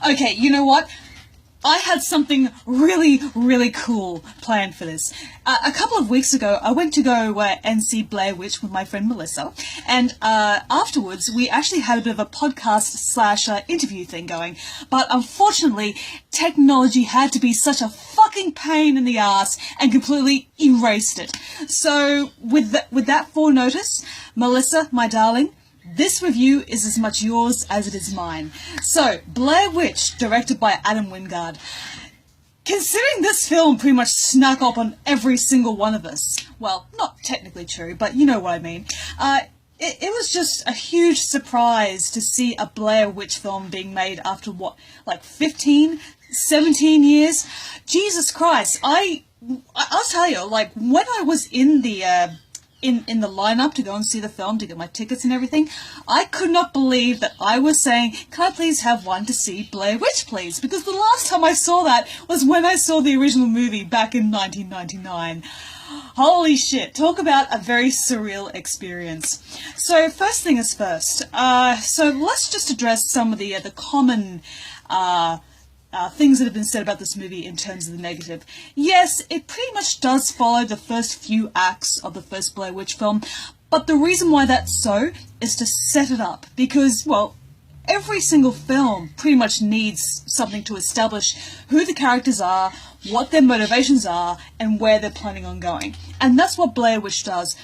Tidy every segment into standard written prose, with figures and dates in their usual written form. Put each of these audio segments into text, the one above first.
Okay, you know what? I had something really, really cool planned for this. A couple of weeks ago, I went to go and see Blair Witch with my friend Melissa, and afterwards, we actually had a bit of a podcast / interview thing going. But unfortunately, technology had to be such a fucking pain in the ass and completely erased it. So, with that forenotice, Melissa, my darling, this review is as much yours as it is mine. So, Blair Witch, directed by Adam Wingard. Considering this film pretty much snuck up on every single one of us, well, not technically true, but you know what I mean, it was just a huge surprise to see a Blair Witch film being made after, what, like 15, 17 years? Jesus Christ, I'll tell you, like, when I was in the lineup to go and see the film, to get my tickets and everything, I could not believe that I was saying, can I please have one to see Blair Witch, please? Because the last time I saw that was when I saw the original movie back in 1999. Holy shit, talk about a very surreal experience. So, first thing is first. So let's just address some of the common things that have been said about this movie in terms of the negative. Yes, it pretty much does follow the first few acts of the first Blair Witch film, but the reason why that's so is to set it up, because, well, every single film pretty much needs something to establish who the characters are, what their motivations are, and where they're planning on going. And that's what Blair Witch does.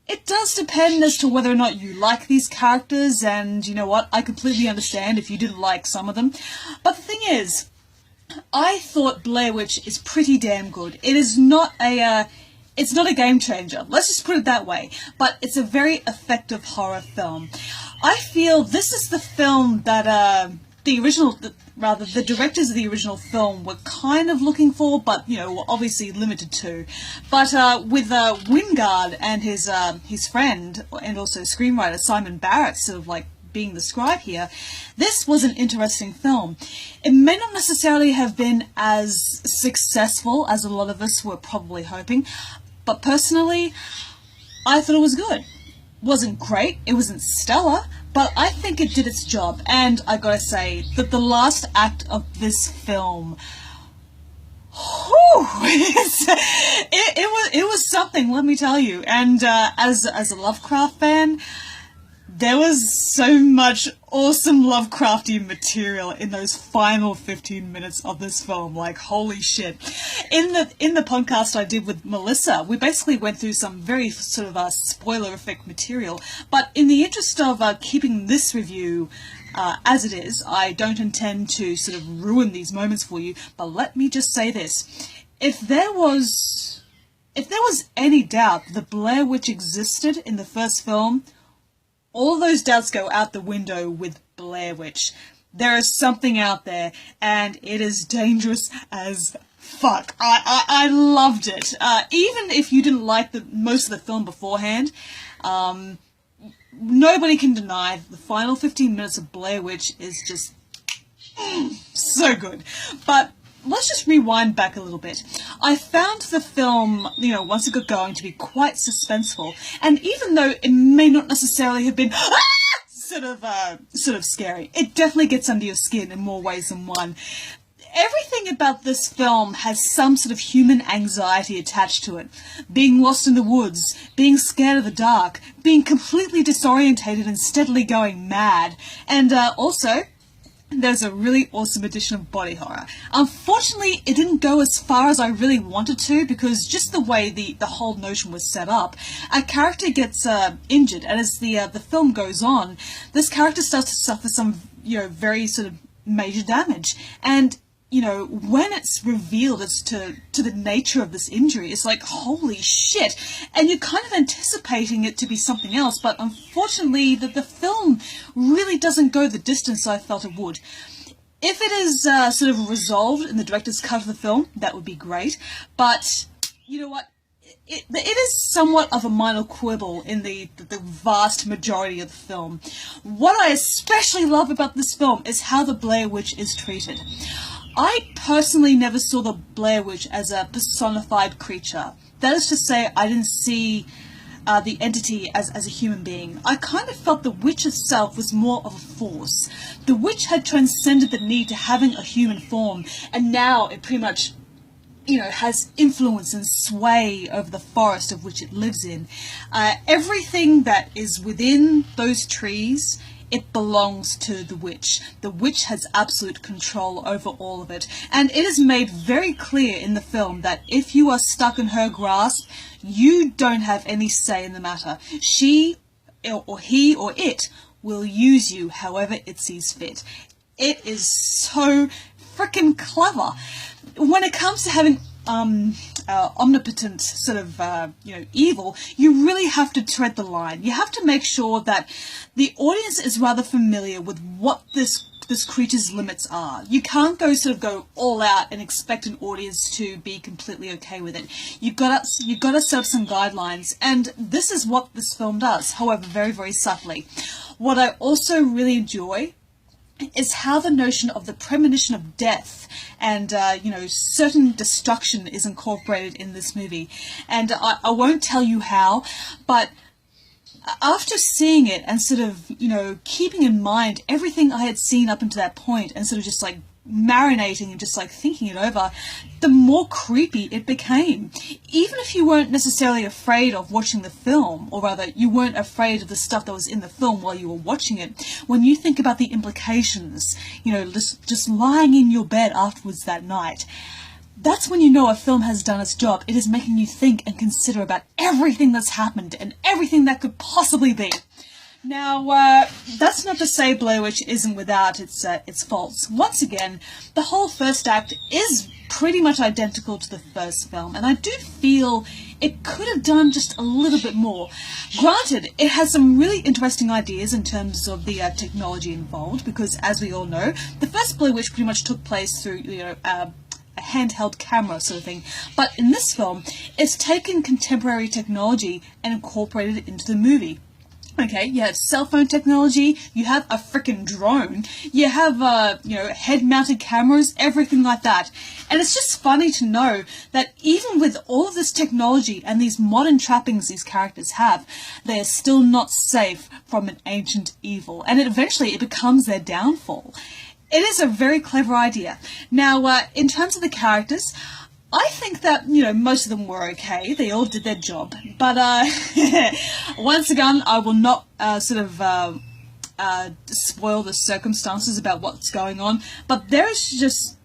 It does depend as to whether or not you like these characters, and you know what, I completely understand if you didn't like some of them. But the thing is, I thought Blair Witch is pretty damn good. It is not it's not a game changer, let's just put it that way, but it's a very effective horror film. I feel this is the film that the directors of the original film were kind of looking for, but, you know, were obviously limited to. But with Wingard and his friend, and also screenwriter Simon Barrett, sort of like being the scribe here, this was an interesting film. It may not necessarily have been as successful as a lot of us were probably hoping, but personally, I thought it was good. Wasn't great, it wasn't stellar, but I think it did its job. And I gotta say that the last act of this film, it was something, let me tell you. And as a Lovecraft fan, there was so much awesome Lovecraftian material in those final 15 minutes of this film. Like, holy shit. In the podcast I did with Melissa, we basically went through some very sort of spoilerific material. But in the interest of keeping this review as it is, I don't intend to sort of ruin these moments for you. But let me just say this. If there was any doubt that Blair Witch existed in the first film, all those doubts go out the window with Blair Witch. There is something out there, and it is dangerous as fuck. I loved it. Even if you didn't like most of the film beforehand, nobody can deny that the final 15 minutes of Blair Witch is just so good. But let's just rewind back a little bit. I found the film, you know, once it got going, to be quite suspenseful, and even though it may not necessarily have been sort of scary, it definitely gets under your skin in more ways than one. Everything about this film has some sort of human anxiety attached to it. Being lost in the woods, being scared of the dark, being completely disorientated and steadily going mad, and also there's a really awesome addition of body horror. Unfortunately, it didn't go as far as I really wanted to, because just the way the whole notion was set up, a character gets injured, and as the film goes on, this character starts to suffer some, you know, very sort of major damage. And, you know, when it's revealed as to the nature of this injury, it's like, holy shit! And you're kind of anticipating it to be something else, but unfortunately the film really doesn't go the distance I felt it would. If it is sort of resolved in the director's cut of the film, that would be great, but you know what? It is somewhat of a minor quibble in the vast majority of the film. What I especially love about this film is how the Blair Witch is treated. I personally never saw the Blair Witch as a personified creature. That is to say, I didn't see the entity as a human being. I kind of felt the witch itself was more of a force. The witch had transcended the need to having a human form, and now it pretty much, has influence and sway over the forest of which it lives in. Everything that is within those trees, it belongs to the witch. The witch has absolute control over all of it. And it is made very clear in the film that if you are stuck in her grasp, you don't have any say in the matter. She, or he, or it will use you however it sees fit. It is so freaking clever. When it comes to having omnipotent sort of evil, you really have to tread the line. You have to make sure that the audience is rather familiar with what this creature's limits are. You can't go all out and expect an audience to be completely okay with it. You've got to set up some guidelines, and this is what this film does, however very, very subtly. What I also really enjoy is how the notion of the premonition of death and, certain destruction is incorporated in this movie. And I won't tell you how, but after seeing it and sort of, keeping in mind everything I had seen up until that point and sort of just like marinating and just like thinking it over, the more creepy it became. Even if you weren't necessarily afraid of watching the film, or rather you weren't afraid of the stuff that was in the film while you were watching it, when you think about the implications, just lying in your bed afterwards that night, that's when you know a film has done its job. It is making you think and consider about everything that's happened and everything that could possibly be. Now, that's not to say Blair Witch isn't without its faults. Once again, the whole first act is pretty much identical to the first film, and I do feel it could have done just a little bit more. Granted, it has some really interesting ideas in terms of the technology involved, because as we all know, the first Blair Witch pretty much took place through, a handheld camera sort of thing. But in this film, it's taken contemporary technology and incorporated it into the movie. Okay, you have cell phone technology, you have a freaking drone, you have, head-mounted cameras, everything like that. And it's just funny to know that even with all of this technology and these modern trappings these characters have, they are still not safe from an ancient evil. And eventually it becomes their downfall. It is a very clever idea. Now, in terms of the characters, I think that, most of them were okay. They all did their job. But, once again, I will not spoil the circumstances about what's going on. But there's just...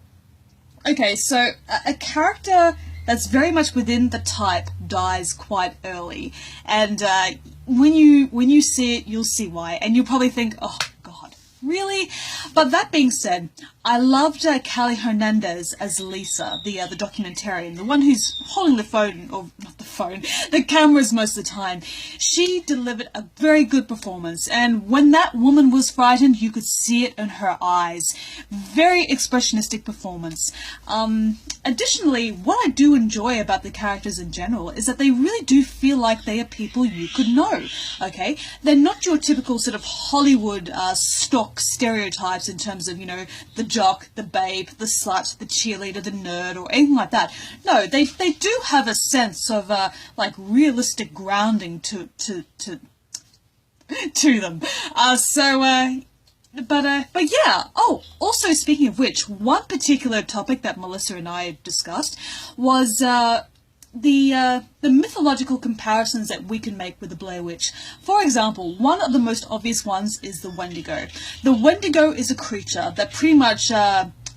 Okay, so a character that's very much within the type dies quite early. And when you see it, you'll see why. And you'll probably think, oh, God, really? But that being said, I loved Callie Hernandez as Lisa, the documentarian, the one who's holding the phone, or not the phone, the cameras most of the time. She delivered a very good performance, and when that woman was frightened, you could see it in her eyes. Very expressionistic performance. Additionally, what I do enjoy about the characters in general is that they really do feel like they are people you could know, okay? They're not your typical sort of Hollywood stock stereotypes in terms of, the jock, the babe, the slut, the cheerleader, the nerd, or anything like that. No, they do have a sense of realistic grounding to them. But yeah. Oh, also speaking of which, one particular topic that Melissa and I discussed was the mythological comparisons that we can make with the Blair Witch. For example, one of the most obvious ones is the Wendigo. The Wendigo is a creature that pretty much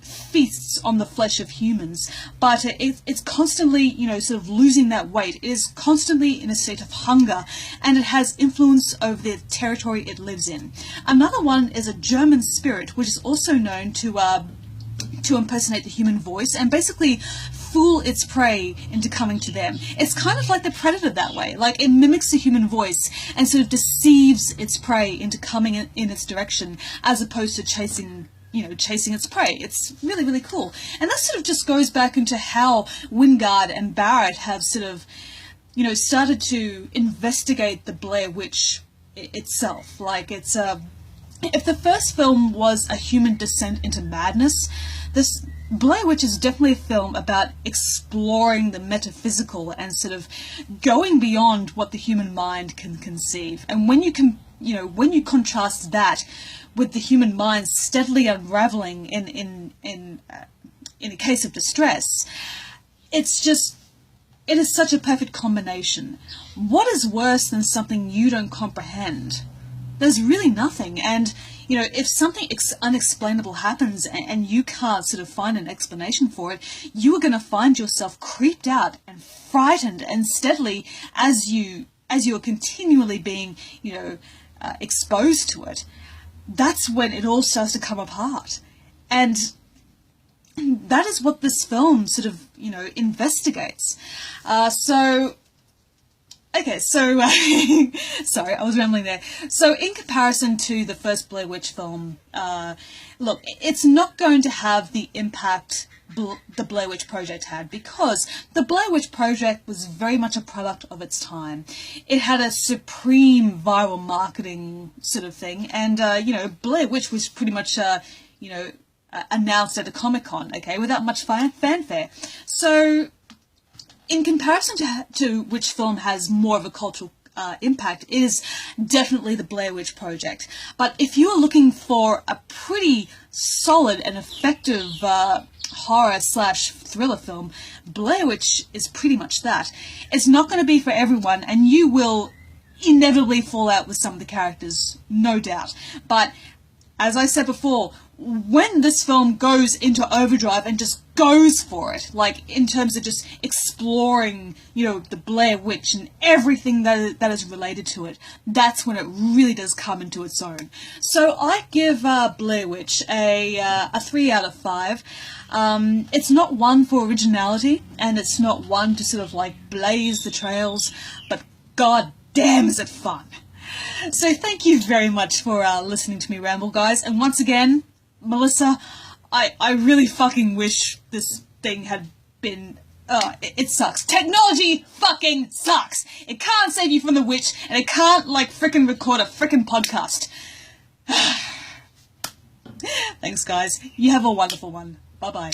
feasts on the flesh of humans, but it's constantly, sort of losing that weight. It is constantly in a state of hunger, and it has influence over the territory it lives in. Another one is a German spirit, which is also known to impersonate the human voice and basically fool its prey into coming to them. It's kind of like the predator that way. Like, it mimics the human voice and sort of deceives its prey into coming in its direction, as opposed to chasing its prey. It's really, really cool. And that sort of just goes back into how Wingard and Barrett have sort of, started to investigate the Blair Witch itself. Like, it's if the first film was a human descent into madness, Blair Witch is definitely a film about exploring the metaphysical and sort of going beyond what the human mind can conceive. And when you can, when you contrast that with the human mind steadily unraveling in a case of distress, it is such a perfect combination. What is worse than something you don't comprehend? There's really nothing. And if something unexplainable happens and you can't sort of find an explanation for it, you are going to find yourself creeped out and frightened, and steadily as you are continually being, exposed to it, that's when it all starts to come apart. And that is what this film sort of, investigates. Okay, so, sorry, I was rambling there. So in comparison to the first Blair Witch film, look, it's not going to have the impact the Blair Witch Project had, because the Blair Witch Project was very much a product of its time. It had a supreme viral marketing sort of thing, and, Blair Witch was pretty much, announced at a Comic-Con, okay, without much fanfare. So in comparison to which film has more of a cultural impact, is definitely the Blair Witch Project. But if you are looking for a pretty solid and effective horror/thriller film, Blair Witch is pretty much that. It's not going to be for everyone, and you will inevitably fall out with some of the characters, no doubt. But as I said before, when this film goes into overdrive and just goes for it, like in terms of just exploring, the Blair Witch and everything that is related to it, that's when it really does come into its own. So I give Blair Witch a 3 out of 5. It's not one for originality, and it's not one to sort of like blaze the trails, but god damn is it fun. So thank you very much for listening to me ramble, guys. And once again, Melissa, I really fucking wish this thing had been... it sucks. Technology fucking sucks. It can't save you from the witch, and it can't, frickin' record a frickin' podcast. Thanks, guys. You have a wonderful one. Bye-bye.